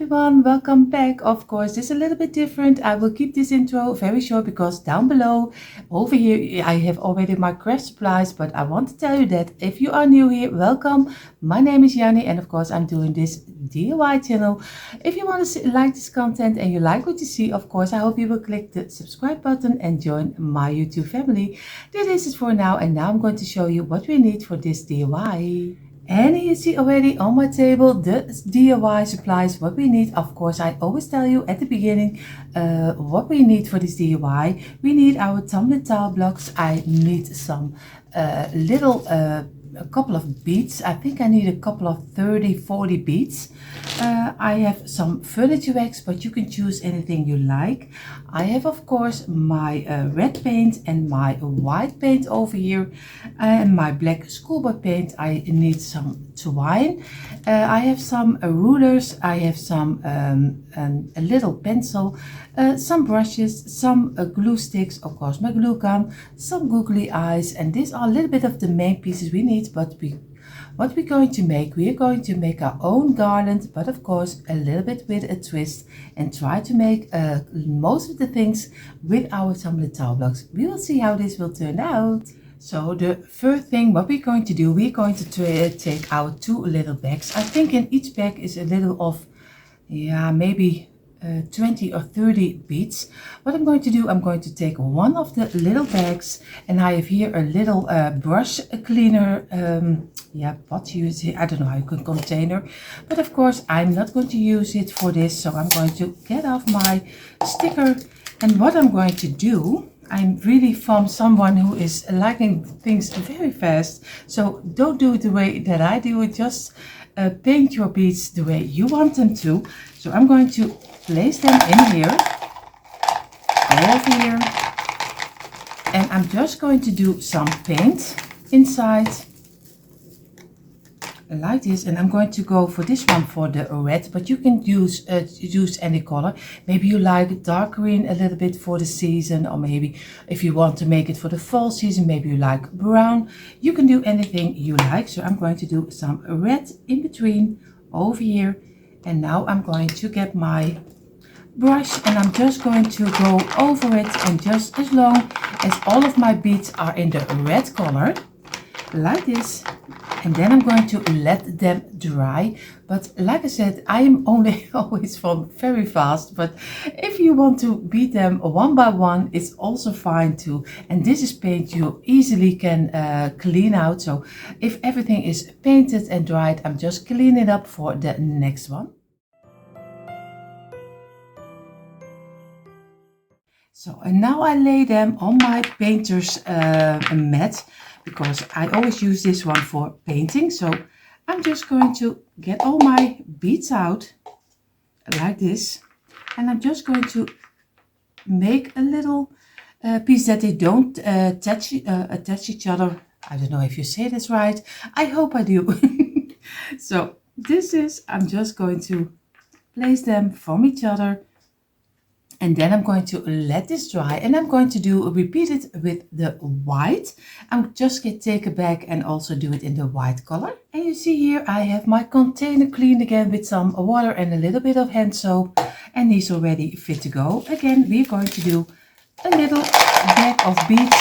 everyone, welcome back. Of course, this is a little bit different. I will keep this intro very short because down below, over here, I have already my craft supplies, but I want to tell you that if you are new here, welcome. My name is Yanni and of course I'm doing this DIY channel. If you want to like this content and you like what you see, of course, I hope you will click the subscribe button and join my YouTube family. This is for now, and now I'm going to show you what we need for this DIY. And you see already on my table the DIY supplies, what we need. Of course, I always tell you at the beginning what we need for this DIY. We need our tumbling tile blocks. I need some a couple of beads. I think I need a couple of 30-40 beads. I have some furniture wax, but you can choose anything you like. I have of course my red paint and my white paint over here, and my black schoolboy paint. I need some twine. I have some rulers. I have some a little pencil, some brushes, some glue sticks, of course my glue gun, some googly eyes, and these are a little bit of the main pieces we need. But what we're going to make, we are going to make our own garland, but of course a little bit with a twist, and try to make most of the things with our tumbling tile blocks. We will see how this will turn out. So the first thing what we're going to do, we're going to take our two little bags. I think in each bag is a little of, yeah, maybe 20 or 30 beads. What I'm going to do, I'm going to take one of the little bags, and I have here a little brush cleaner, what you use here, I don't know how you can container, but of course I'm not going to use it for this. So I'm going to get off my sticker, and what I'm going to do, I'm really from someone who is liking things very fast, so don't do it the way that I do it. Just paint your beads the way you want them to. So I'm going to place them in here, over here, and I'm just going to do some paint inside like this. And I'm going to go for this one for the red, but you can use any color. Maybe you like dark green a little bit for the season, or maybe if you want to make it for the fall season, maybe you like brown. You can do anything you like. So I'm going to do some red in between over here, and now I'm going to get my brush and I'm just going to go over it, and just as long as all of my beads are in the red color like this, and then I'm going to let them dry. But like I said, I am only always from very fast, but if you want to beat them one by one, it's also fine too. And this is paint you easily can clean out. So if everything is painted and dried, I'm just cleaning it up for the next one. So, and now I lay them on my painter's mat, because I always use this one for painting. So I'm just going to get all my beads out like this, and I'm just going to make a little piece that they don't attach each other. I don't know if you say this right. I hope I do. So this is, I'm just going to place them from each other, and then I'm going to let this dry, and I'm going to repeat it with the white. I'm just going to take a bag and also do it in the white color. And you see here I have my container cleaned again with some water and a little bit of hand soap, and he's already fit to go. Again, we're going to do a little bag of beads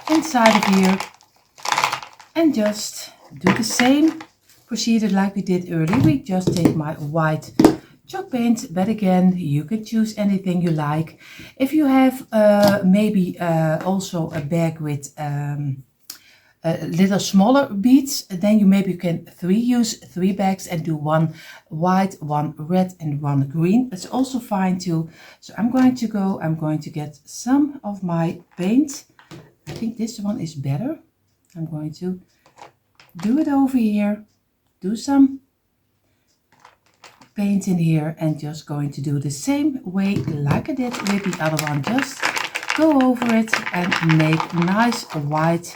inside of here, and just do the same procedure like we did earlier. We just take my white chalk paint, but again you can choose anything you like. If you have maybe also a bag with little smaller beads, then you maybe can use three bags and do one white, one red and one green. That's also fine too. So I'm going to get some of my paint. I think this one is better. I'm going to do it over here, do some paint in here, and just going to do the same way like I did with the other one. Just go over it and make nice white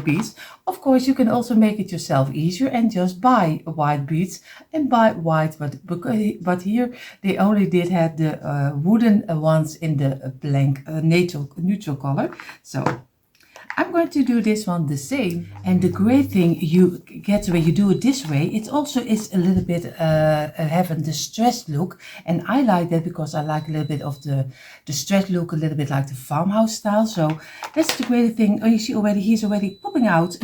beads. Of course you can also make it yourself easier and just buy white beads and buy white, but here they only did have the wooden ones in the blank neutral color. So I'm going to do this one the same. And the great thing you get when you do it this way, it also is a little bit having the stressed look. And I like that because I like a little bit of the stressed look, a little bit like the farmhouse style. So that's the great thing. Oh, you see already, he's already popping out.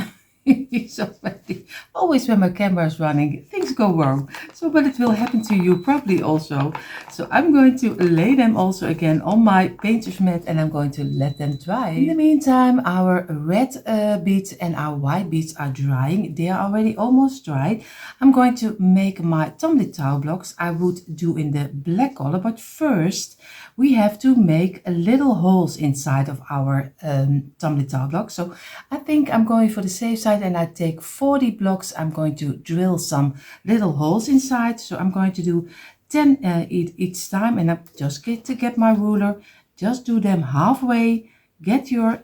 He's already, always when my camera is running, things go wrong. So, but it will happen to you probably also. So I'm going to lay them also again on my painter's mat and I'm going to let them dry. In the meantime, our red beads and our white beads are drying. They are already almost dry. I'm going to make my tumbling tile blocks. I would do in the black color, but first we have to make little holes inside of our tumbling tile blocks. So I think I'm going for the safe side and I take 40 blocks. I'm going to drill some little holes inside. So I'm going to do 10 each time, and I just get my ruler, just do them halfway, get your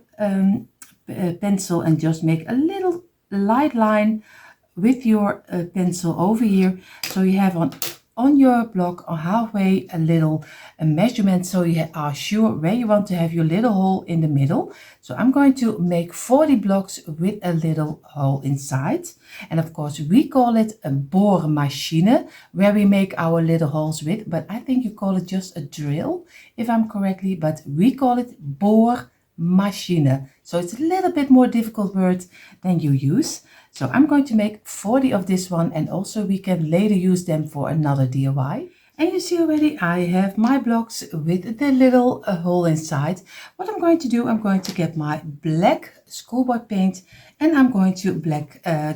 pencil and just make a little light line with your pencil over here. So you have on your block or halfway a little measurement, so you are sure where you want to have your little hole in the middle. So I'm going to make 40 blocks with a little hole inside, and of course we call it a boormachine where we make our little holes with, but I think you call it just a drill if I'm correctly, but we call it boormachine. So it's a little bit more difficult word than you use. So I'm going to make 40 of this one, and also we can later use them for another DIY. And you see already I have my blocks with the little hole inside. What I'm going to do, I'm going to get my black schoolboy paint and I'm going to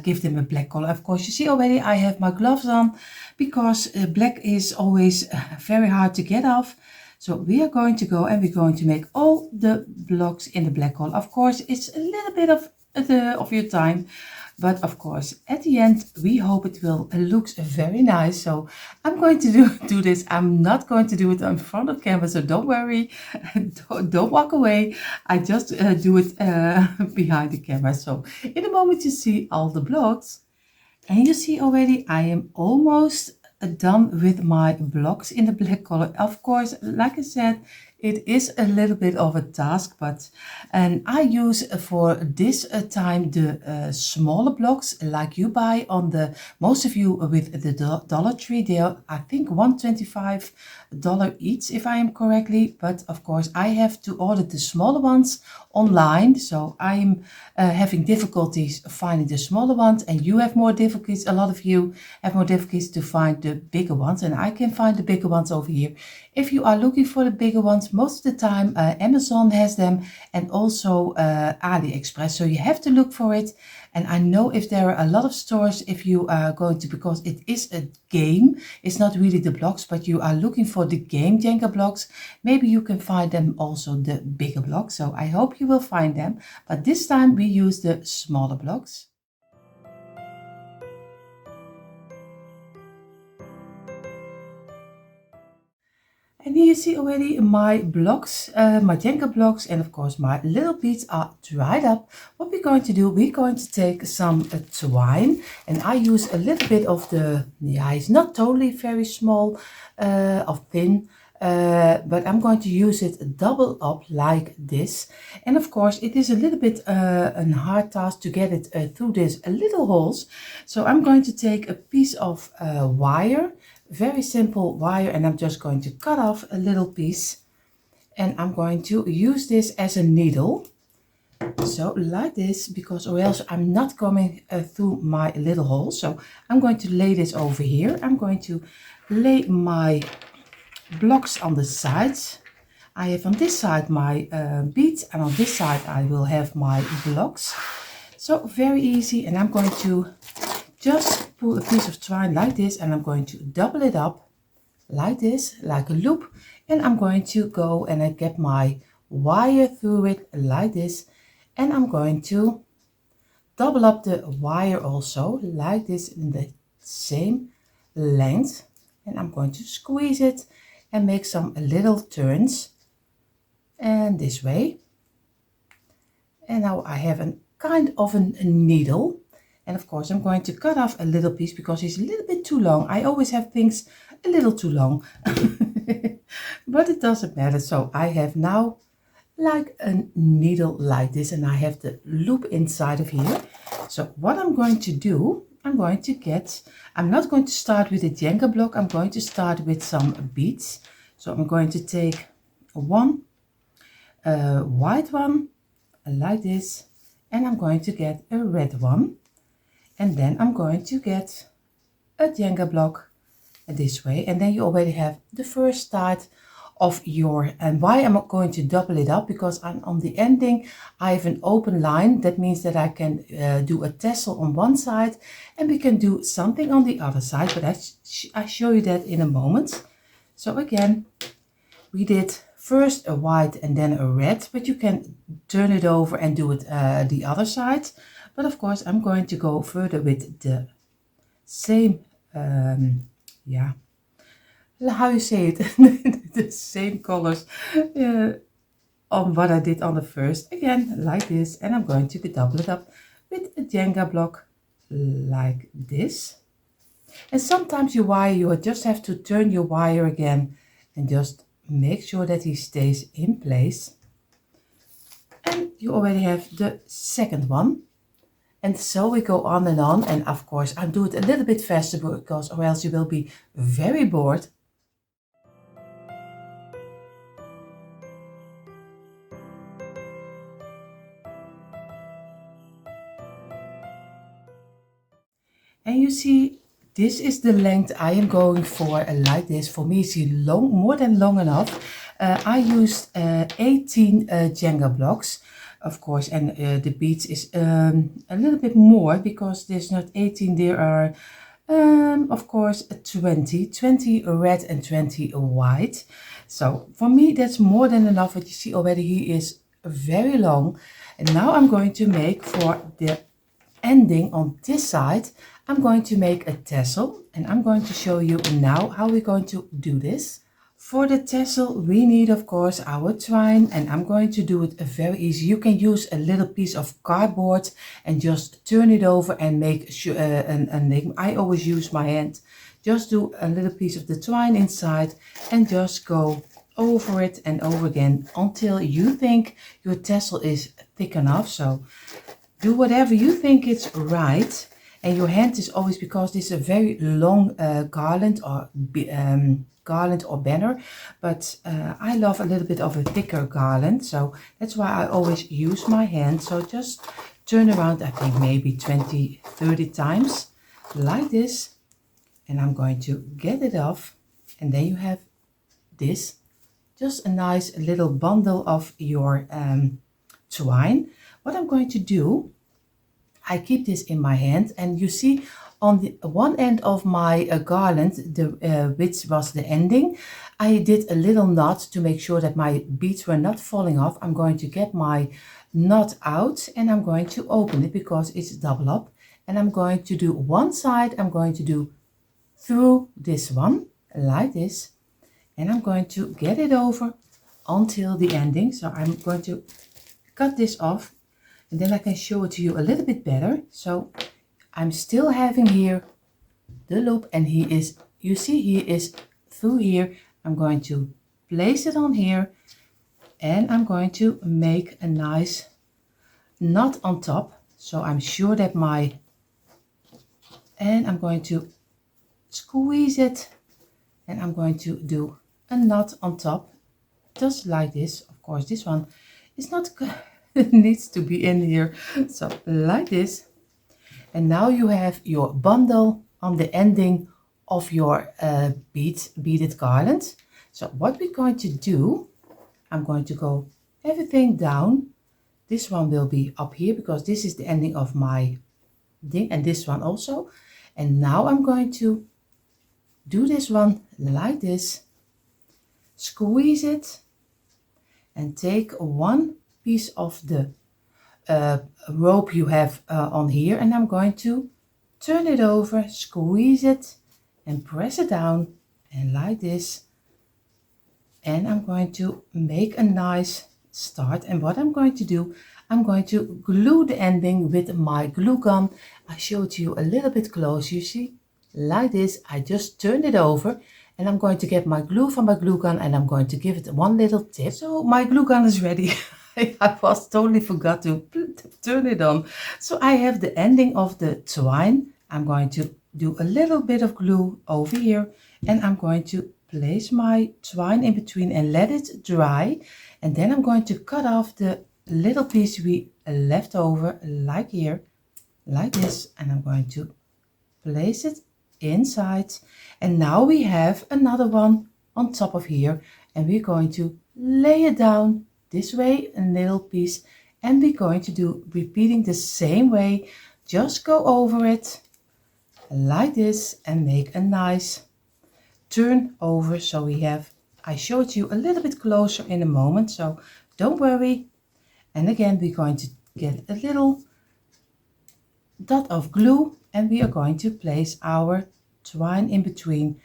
give them a black color. Of course, you see already I have my gloves on because black is always very hard to get off. So we are going to go and we're going to make all the blocks in the black color. Of course, it's a little bit of your time. But of course, at the end, we hope it looks very nice. So I'm going to do this. I'm not going to do it in front of camera, so don't worry. Don't walk away. I just do it behind the camera. So in a moment, you see all the blocks. And you see already, I am almost done with my blocks in the black color. Of course, like I said, it is a little bit of a task, and I use for this time the smaller blocks like you buy on most of you with the Dollar Tree. They are, I think, $1.25 each if I am correctly, but of course I have to order the smaller ones online, so I'm having difficulties finding the smaller ones, and you have more difficulties, a lot of you have more difficulties to find the bigger ones, and I can find the bigger ones over here. If you are looking for the bigger ones, most of the time Amazon has them, and also AliExpress, so you have to look for it. And I know if there are a lot of stores, if you are going to, because it is a game, it's not really the blocks, but you are looking for the game Jenga blocks, maybe you can find them also the bigger blocks. So I hope you will find them, but this time we use the smaller blocks. And here you see already my blocks, my Jenga blocks, and of course my little beads are dried up. What we're going to do, we're going to take some twine, and I use a little bit of it's not totally very small, of thin, but I'm going to use it double up like this. And of course it is a little bit a hard task to get it through these little holes. So I'm going to take a piece of wire, very simple wire, and I'm just going to cut off a little piece, and I'm going to use this as a needle, so like this, because or else I'm not coming through my little hole. So I'm going to lay this over here. I'm going to lay my blocks on the sides. I have on this side my beads, and on this side I will have my blocks. So very easy, and I'm going to just pull a piece of twine like this, and I'm going to double it up like this, like a loop, and I'm going to go and I get my wire through it like this, and I'm going to double up the wire also like this in the same length, and I'm going to squeeze it and make some little turns, and this way. And now I have a kind of a needle. And of course I'm going to cut off a little piece because it's a little bit too long. I always have things a little too long. But it doesn't matter. So I have now like a needle like this, and I have the loop inside of here. So what I'm going to do, I'm not going to start with a Jenga block, I'm going to start with some beads. So I'm going to take one white one like this, and I'm going to get a red one, and then I'm going to get a Jenga block this way, and then you already have the first start of your. And why am I going to double it up? Because on the ending I have an open line. That means that I can do a tassel on one side and we can do something on the other side, but I show you that in a moment. So again, we did first a white and then a red, but you can turn it over and do it the other side. But of course I'm going to go further with the same yeah, how you say it, the same colors on what I did on the first, again like this, and I'm going to double it up with a Jenga block like this. And sometimes your wire, you just have to turn your wire again and just make sure that he stays in place. And you already have the second one. And so we go on, and of course I do it a little bit faster because or else you will be very bored. And you see, this is the length I am going for, like this. For me it's long, more than long enough. I used 18 Jenga blocks, of course, and the beads is a little bit more because there's not 18, there are of course 20 red and 20 white. So for me that's more than enough. But you see already he is very long. And now I'm going to make for the ending on this side, I'm going to make a tassel, and I'm going to show you now how we're going to do this. For the tassel we need of course our twine, and I'm going to do it very easy. You can use a little piece of cardboard and just turn it over and make sure I always use my hand. Just do a little piece of the twine inside and just go over it and over again until you think your tassel is thick enough. So do whatever you think is right. And your hand is always, because this is a very long garland or banner, but I love a little bit of a thicker garland, so that's why I always use my hand. So just turn around, I think maybe 20-30 times like this, and I'm going to get it off, and then you have this, just a nice little bundle of your twine. What I'm going to do, I keep this in my hand, and you see on the one end of my garland, which was the ending, I did a little knot to make sure that my beads were not falling off. I'm going to get my knot out and I'm going to open it because it's double up, and I'm going to do one side, I'm going to do through this one like this, and I'm going to get it over until the ending. So I'm going to cut this off, and then I can show it to you a little bit better. So I'm still having here the loop, and he is, you see, he is through here. I'm going to place it on here, and I'm going to make a nice knot on top. So I'm sure that and I'm going to squeeze it, and I'm going to do a knot on top, just like this. Of course, this one is not it needs to be in here, so like this. And now you have your bundle on the ending of your beaded garland. So what we're going to do, I'm going to go everything down. This one will be up here because this is the ending of my thing, and this one also. And now I'm going to do this one like this, squeeze it, and take one piece of the rope you have on here, and I'm going to turn it over, squeeze it, and press it down, and like this. And I'm going to make a nice start. And what I'm going to do, I'm going to glue the ending with my glue gun. I show it to you a little bit close. You see, like this. I just turn it over, And I'm going to get my glue from my glue gun and I'm going to give it one little tip. So my glue gun is ready. I was totally forgot to turn it on. So I have the ending of the twine. I'm going to do a little bit of glue over here and I'm going to place my twine in between and let it dry. And then I'm going to cut off the little piece we left over, like here, like this, and I'm going to place it inside. And now we have another one on top of here, and we're going to lay it down this way, a little piece, and we're going to do repeating the same way. Just go over it like this and make a nice turn over. So we have, I showed you a little bit closer in a moment, so don't worry. And again, we're going to get a little dot of glue and we are going to place our twine in between.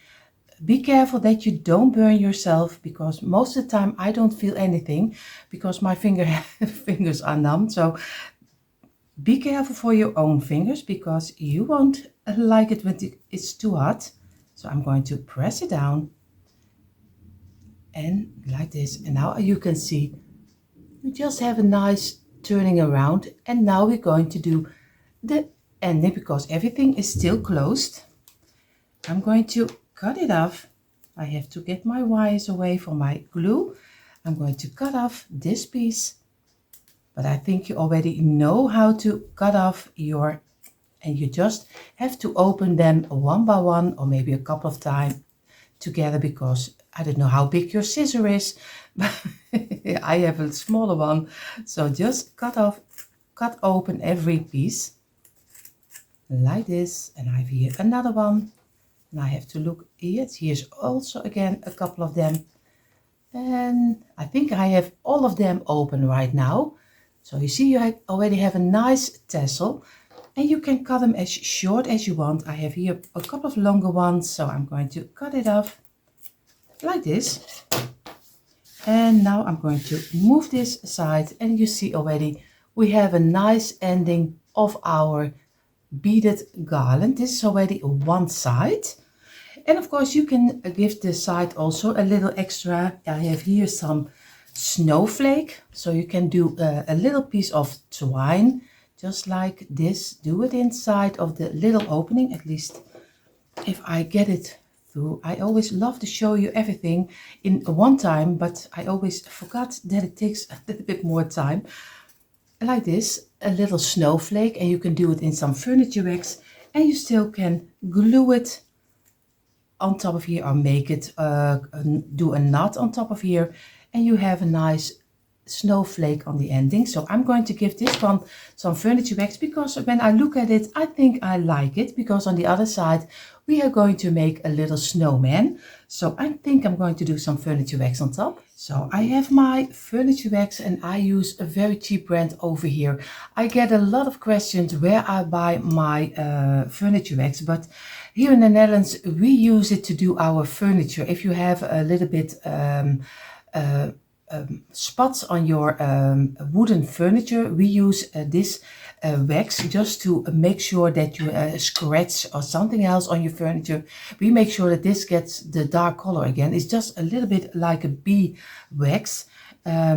Be careful that you don't burn yourself, because most of the time I don't feel anything because my fingers are numb. So be careful for your own fingers, because you won't like it when it's too hot. So I'm going to press it down and like this. And now you can see we just have a nice turning around. And now we're going to do the ending, because everything is still closed. I'm going to cut it off. I have to get my wires away from my glue. I'm going to cut off this piece, but I think you already know how to cut off your, and you just have to open them one by one or maybe a couple of times together, because I don't know how big your scissor is, but I have a smaller one. So just cut open every piece like this. And I have here another one. And I have to look here. Here's also again a couple of them. And I think I have all of them open right now. So you see you already have a nice tassel. And you can cut them as short as you want. I have here a couple of longer ones. So I'm going to cut it off like this. And now I'm going to move this aside. And you see already we have a nice ending of our beaded garland. This is already one side, and of course you can give this side also a little extra. I have here some snowflake, so you can do a little piece of twine just like this. Do it inside of the little opening, at least if I get it through. I always love to show you everything in one time, but I always forgot that it takes a little bit more time. Like this, a little snowflake, and you can do it in some furniture wax, and you still can glue it on top of here or make it do a knot on top of here, and you have a nice snowflake on the ending. So I'm going to give this one some furniture wax, because when I look at it I think I like it, because on the other side we are going to make a little snowman. So I think I'm going to do some furniture wax on top. So I have my furniture wax and I use a very cheap brand over here. I get a lot of questions where I buy my furniture wax, but here in the Netherlands we use it to do our furniture. If you have a little bit spots on your wooden furniture, we use this wax just to make sure that you scratch or something else on your furniture. We make sure that this gets the dark color again. It's just a little bit like a bee wax.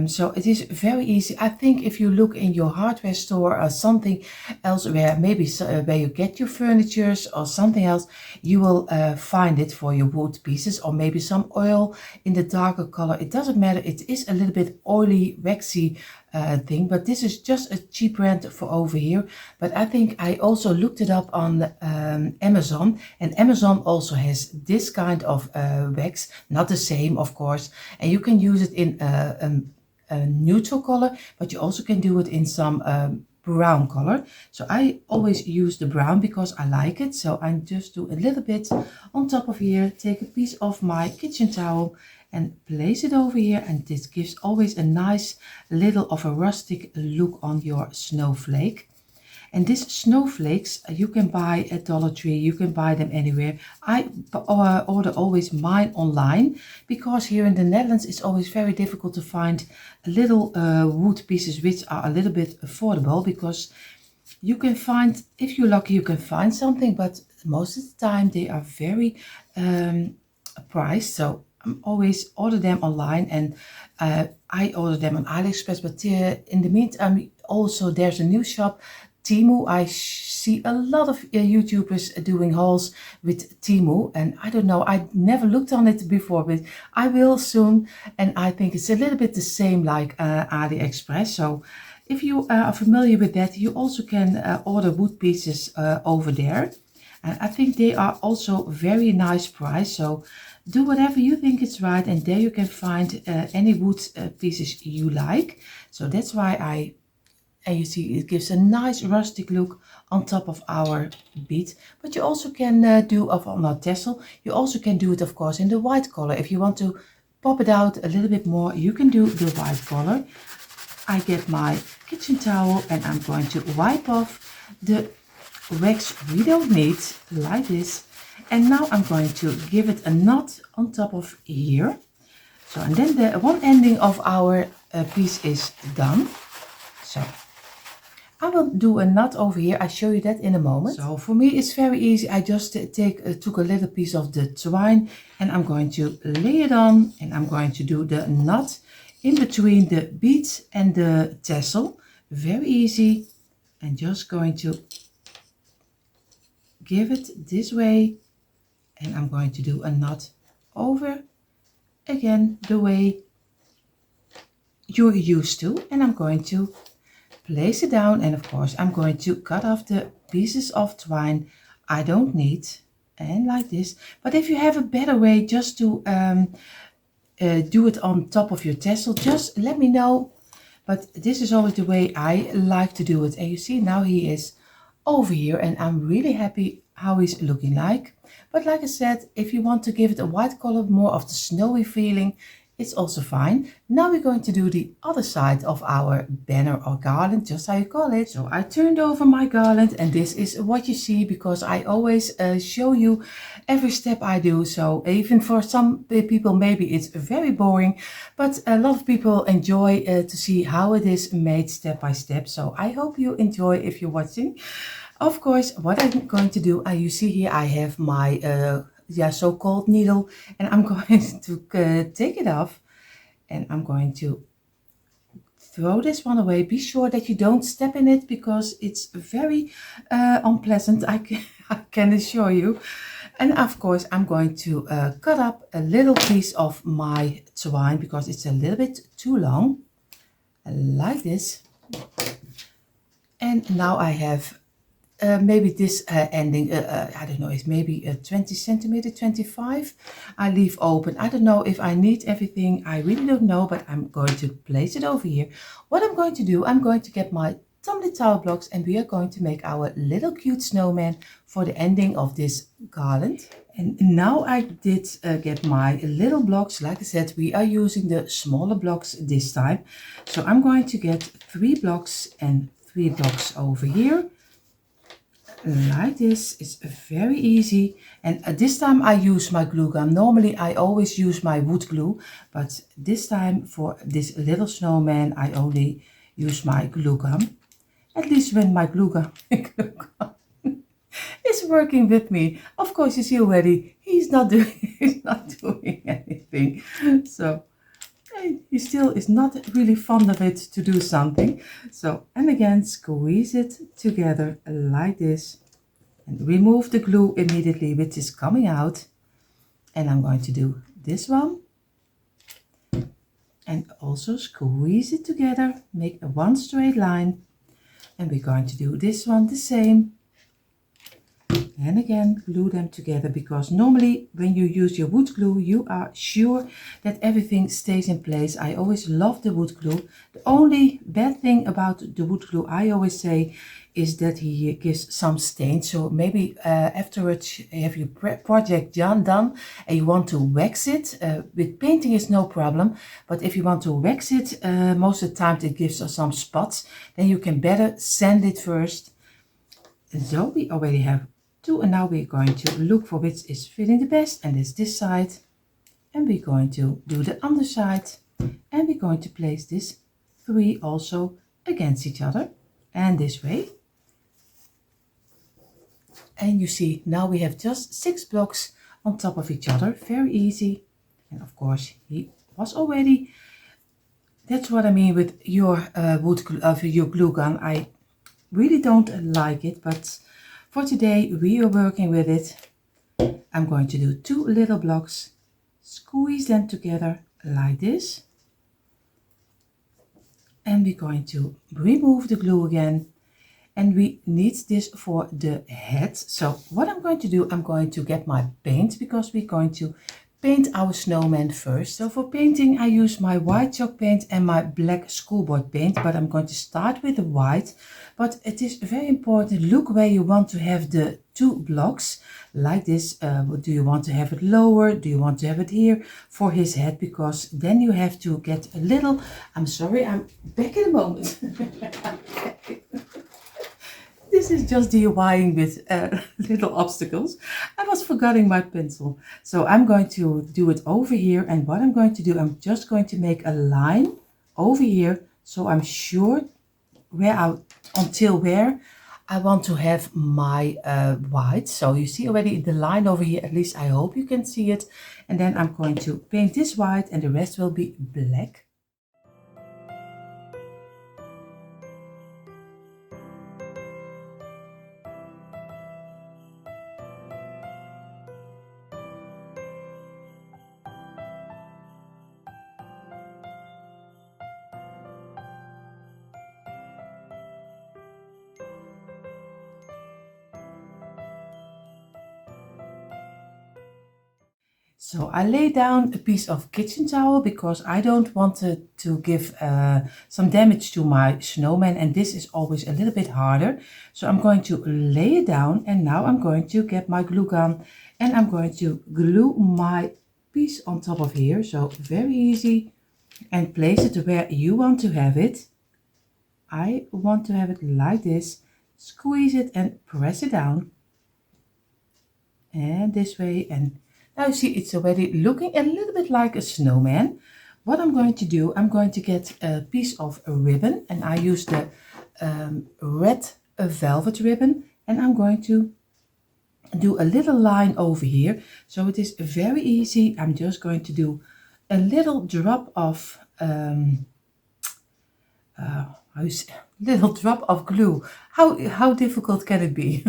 So it is very easy. I think if you look in your hardware store or something else where maybe where you get your furnitures or something else, you will find it for your wood pieces, or maybe some oil in the darker color. It doesn't matter. It is a little bit oily, waxy thing, but this is just a cheap brand for over here. But I think I also looked it up on Amazon, and Amazon also has this kind of wax, not the same of course, and you can use it in a neutral color, but you also can do it in some brown color. So I always use the brown because I like it. So I just do a little bit on top of here, take a piece of my kitchen towel and place it over here, and this gives always a nice little of a rustic look on your snowflake. And these snowflakes you can buy at Dollar Tree, you can buy them anywhere. I order always mine online, because here in the Netherlands it's always very difficult to find little wood pieces which are a little bit affordable, because you can find, if you're lucky you can find something, but most of the time they are very price, so I'm always order them online, and I order them on AliExpress, but in the meantime also there's a new shop, Temu. I see a lot of YouTubers doing hauls with Temu, and I don't know, I never looked on it before, but I will soon, and I think it's a little bit the same like AliExpress. So if you are familiar with that, you also can order wood pieces over there, and I think they are also very nice price. So do whatever you think is right, and there you can find any wood pieces you like. So that's why and you see it gives a nice rustic look on top of our bead. But you also can do on our tassel, you also can do it of course in the white color. If you want to pop it out a little bit more, you can do the white color. I get my kitchen towel and I'm going to wipe off the wax we don't need, like this. And now I'm going to give it a knot on top of here. So, and then the one ending of our piece is done. So I will do a knot over here. I show you that in a moment. So for me it's very easy. I just took a little piece of the twine and I'm going to lay it on, and I'm going to do the knot in between the beads and the tassel. Very easy. And just going to give it this way, and I'm going to do a knot over again the way you're used to, and I'm going to place it down, and of course I'm going to cut off the pieces of twine I don't need, and like this. But if you have a better way just to do it on top of your tassel, just let me know. But this is always the way I like to do it. And you see now he is over here, and I'm really happy how he's looking like. But like I said, if you want to give it a white color, more of the snowy feeling, it's also fine. Now we're going to do the other side of our banner or garland, just how you call it. So I turned over my garland, and this is what you see, because I always show you every step I do. So even for some people maybe it's very boring, but a lot of people enjoy to see how it is made step by step. So I hope you enjoy if you're watching. Of course, what I'm going to do, you see here I have my so-called needle, and I'm going to take it off, and I'm going to throw this one away. Be sure that you don't step in it, because it's very unpleasant, I can assure you. And of course I'm going to cut up a little piece of my twine, because it's a little bit too long, like this. And now I have maybe this ending, I don't know, it's maybe 20 centimeter, 25. I leave open. I don't know if I need everything. I really don't know, but I'm going to place it over here. What I'm going to do, I'm going to get my tumbling towel blocks, and we are going to make our little cute snowman for the ending of this garland. And now I did get my little blocks. Like I said, we are using the smaller blocks this time. So I'm going to get 3 blocks and 3 blocks over here. Like this. It's very easy, and this time I use my glue gun. Normally I always use my wood glue, but this time for this little snowman I only use my glue gun. At least when my glue gun is working with me. Of course, you see already he's not doing anything. So he still is not really fond of it to do something. So, and again, squeeze it together like this, and remove the glue immediately, which is coming out. And I'm going to do this one, and also squeeze it together, make a one straight line. And we're going to do this one the same. And again, glue them together, because normally when you use your wood glue, you are sure that everything stays in place. I always love the wood glue. The only bad thing about the wood glue, I always say, is that he gives some stains. So maybe afterwards you have your project done and you want to wax it. With painting is no problem, but if you want to wax it, most of the time it gives us some spots. Then you can better sand it first. And so we already have 2, and now we're going to look for which is fitting the best, and it's this side. And we're going to do the underside, and we're going to place this 3 also against each other, and this way. And you see now we have just 6 blocks on top of each other. Very easy. And of course he was already, that's what I mean with your wood glue, your glue gun. I really don't like it, but for today we are working with it. I'm going to do 2 little blocks, squeeze them together like this, and we're going to remove the glue again, and we need this for the head. So what I'm going to do, I'm going to get my paint, because we're going to paint our snowman first. So for painting I use my white chalk paint and my black schoolboard paint, but I'm going to start with the white. But it is very important, look where you want to have the 2 blocks like this. Do you want to have it lower? Do you want to have it here for his head? Because then you have to get a little, I'm sorry, I'm back in a moment. This is just DIYing with little obstacles. I was forgetting my pencil. So I'm going to do it over here. And what I'm going to do, I'm just going to make a line over here. So I'm sure until where I want to have my white. So you see already the line over here. At least I hope you can see it. And then I'm going to paint this white and the rest will be black. So I lay down a piece of kitchen towel because I don't want it to give some damage to my snowman, and this is always a little bit harder. So I'm going to lay it down, and now I'm going to get my glue gun and I'm going to glue my piece on top of here. So very easy, and place it where you want to have it. I want to have it like this. Squeeze it and press it down. And this way, and now you see it's already looking a little bit like a snowman. What I'm going to do, I'm going to get a piece of ribbon, and I use the red velvet ribbon, and I'm going to do a little line over here. So it is very easy. I'm just going to do a little drop of little drop of glue. How difficult can it be?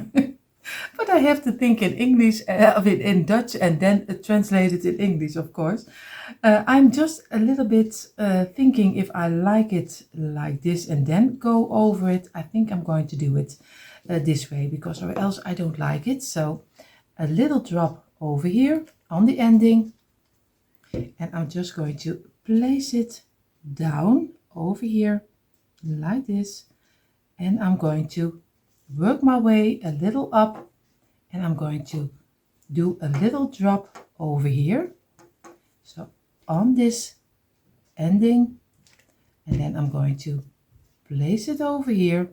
But I have to think in English, in Dutch, and then translate it in English, of course. I'm just a little bit thinking if I like it like this and then go over it. I think I'm going to do it this way, because or else I don't like it. So a little drop over here on the ending, and I'm just going to place it down over here like this, and I'm going to work my way a little up, and I'm going to do a little drop over here, so on this ending, and then I'm going to place it over here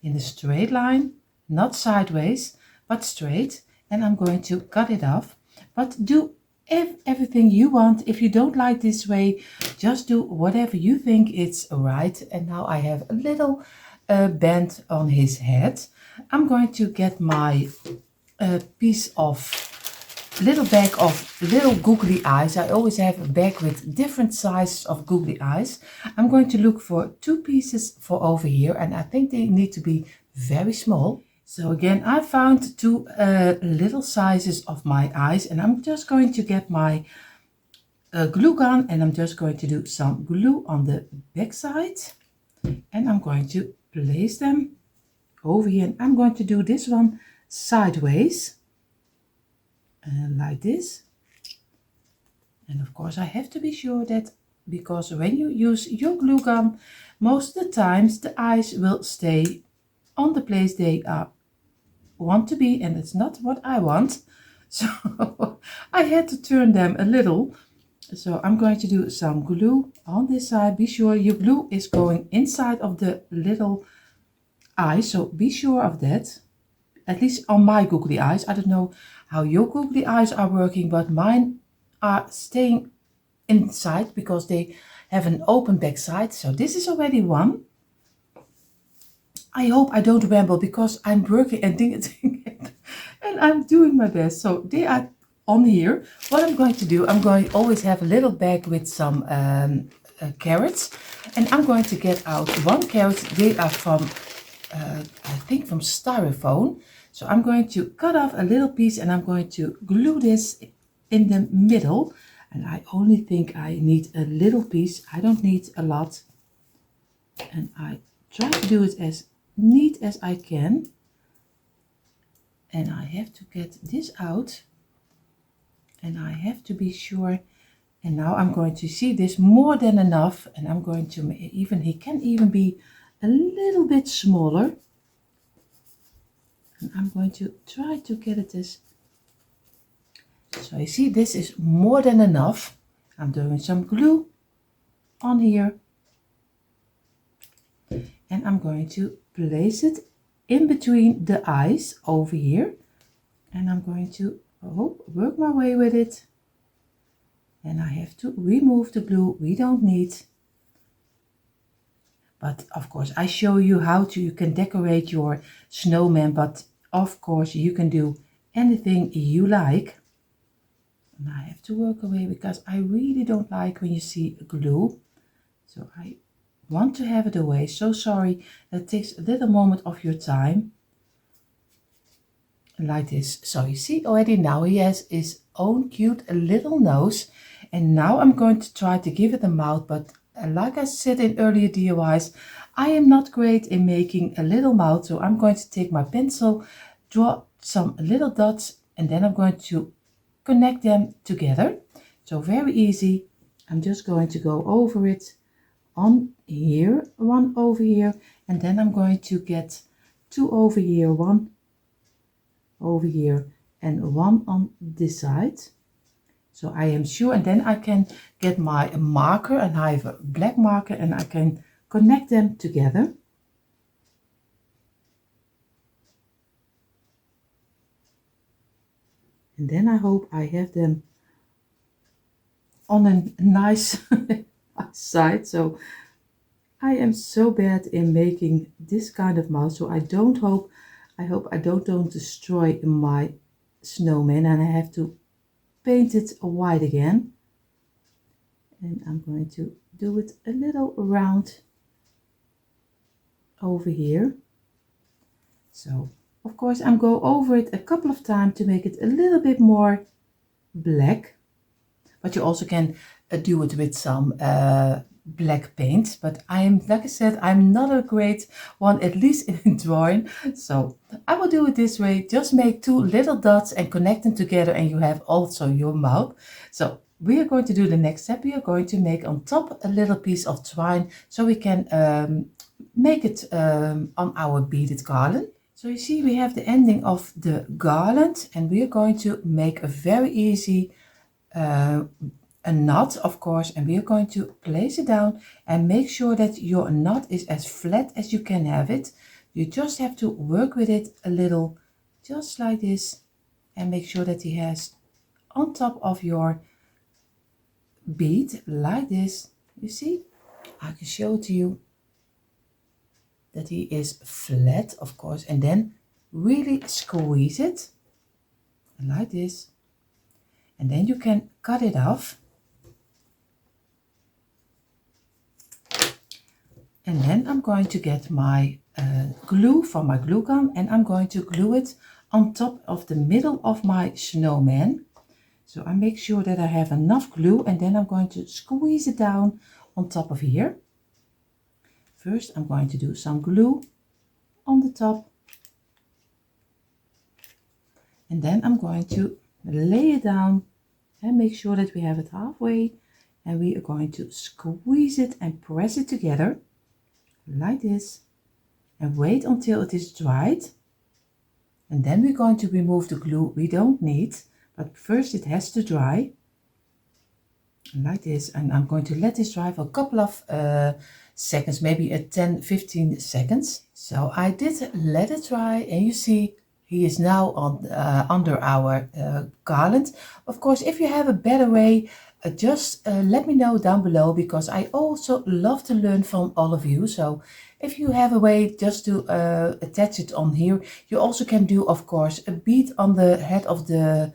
in a straight line, not sideways but straight, and I'm going to cut it off. But do everything you want. If you don't like this way, just do whatever you think it's right. And now I have a little band on his head. I'm going to get my piece of little bag of little googly eyes. I always have a bag with different sizes of googly eyes. I'm going to look for 2 pieces for over here, and I think they need to be very small. So again, I found 2 little sizes of my eyes, and I'm just going to get my glue gun, and I'm just going to do some glue on the back side, and I'm going to place them over here, and I'm going to do this one sideways like this. And of course I have to be sure that, because when you use your glue gun, most of the times the eyes will stay on the place they want to be, and it's not what I want. So I had to turn them a little. So I'm going to do some glue on this side. Be sure your glue is going inside of the little eye, so be sure of that. At least on my googly eyes. I don't know how your googly eyes are working, but mine are staying inside because they have an open back side. So this is already one. I hope I don't ramble because I'm working and thinking and I'm doing my best. So they are on here. What I'm going to do, I'm going to always have a little bag with some carrots, and I'm going to get out one carrot. They are from I think from styrofoam. So I'm going to cut off a little piece and I'm going to glue this in the middle. And I only think I need a little piece. I don't need a lot. And I try to do it as neat as I can. And I have to get this out. And I have to be sure. And now I'm going to see this more than enough. And I'm going to even, he can even be a little bit smaller. And I'm going to try to get it as, so you see this is more than enough. I'm doing some glue on here. And I'm going to place it in between the eyes over here. And I'm going to work my way with it. And I have to remove the glue we don't need. But of course I show you how you can decorate your snowman, but of course you can do anything you like. And I have to work away because I really don't like when you see glue. So I want to have it away. So sorry, that takes a little moment of your time. Like this. So you see already now he has his own cute little nose. And now I'm going to try to give it a mouth, but like I said in earlier DIYs, I am not great in making a little mouth. So I'm going to take my pencil, draw some little dots, and then I'm going to connect them together. So very easy. I'm just going to go over it on here, one over here, and then I'm going to get two over here, one over here, and one on this side. So I am sure, and then I can get my marker, and I have a black marker, and I can connect them together. And then I hope I have them on a nice side. So I am so bad in making this kind of mouth, so I hope I don't destroy my snowman, and I have to paint it white again. And I'm going to do it a little round over here. So of course I'm go over it a couple of times to make it a little bit more black, but you also can do it with some black paint. But like I said, I'm not a great one, at least in drawing, so I will do it this way. Just make two little dots and connect them together, and you have also your mouth. So we are going to do the next step. We are going to make on top a little piece of twine, so we can make it on our beaded garland. So you see we have the ending of the garland, and we are going to make a very easy a knot, of course, and we are going to place it down and make sure that your knot is as flat as you can have it. You just have to work with it a little, just like this, and make sure that he has on top of your bead, like this. You see, I can show it to you that he is flat, of course, and then really squeeze it like this, and then you can cut it off. And then I'm going to get my glue from my glue gun, and I'm going to glue it on top of the middle of my snowman. So I make sure that I have enough glue, and then I'm going to squeeze it down on top of here. First I'm going to do some glue on the top, and then I'm going to lay it down and make sure that we have it halfway, and we are going to squeeze it and press it together like this, and wait until it is dried. And then we're going to remove the glue we don't need, but first it has to dry like this. And I'm going to let this dry for a couple of seconds, maybe 10-15 seconds. So I did let it dry, and you see he is now on under our garland. Of course, if you have a better way, just let me know down below, because I also love to learn from all of you. So if you have a way just to attach it on here, you also can do, of course, a bead on the head of the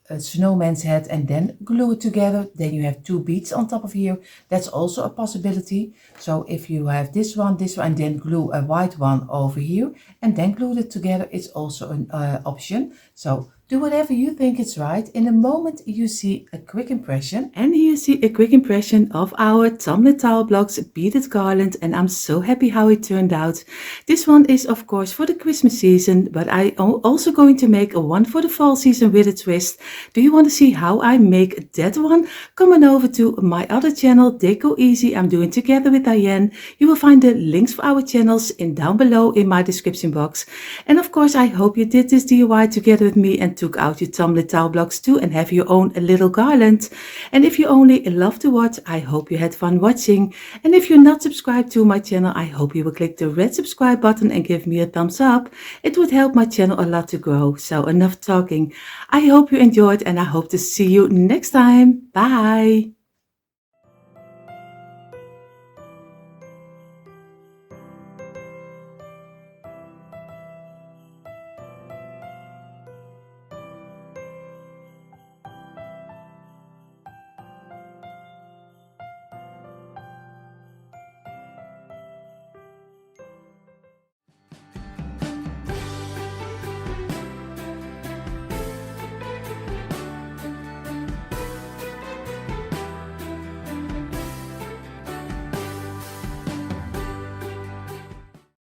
a snowman's head and then glue it together. Then you have two beads on top of here. That's also a possibility. So if you have this one, and then glue a white one over here and then glue it together, it's also an option. So do whatever you think is right. In a moment you see a quick impression. And here you see a quick impression of our tumbler tile blocks beaded garland, and I'm so happy how it turned out. This one is of course for the Christmas season, but I am also going to make a one for the fall season with a twist. Do you want to see how I make that one? Come on over to my other channel, Deco Easy. I'm doing together with Diane. You will find the links for our channels down below in my description box. And of course I hope you did this DIY together with me and took out your tumbler tile blocks too and have your own little garland. And if you only love to watch, I hope you had fun watching. And if you're not subscribed to my channel, I hope you will click the red subscribe button and give me a thumbs up. It would help my channel a lot to grow. So enough talking. I hope you enjoyed and I hope to see you next time. Bye!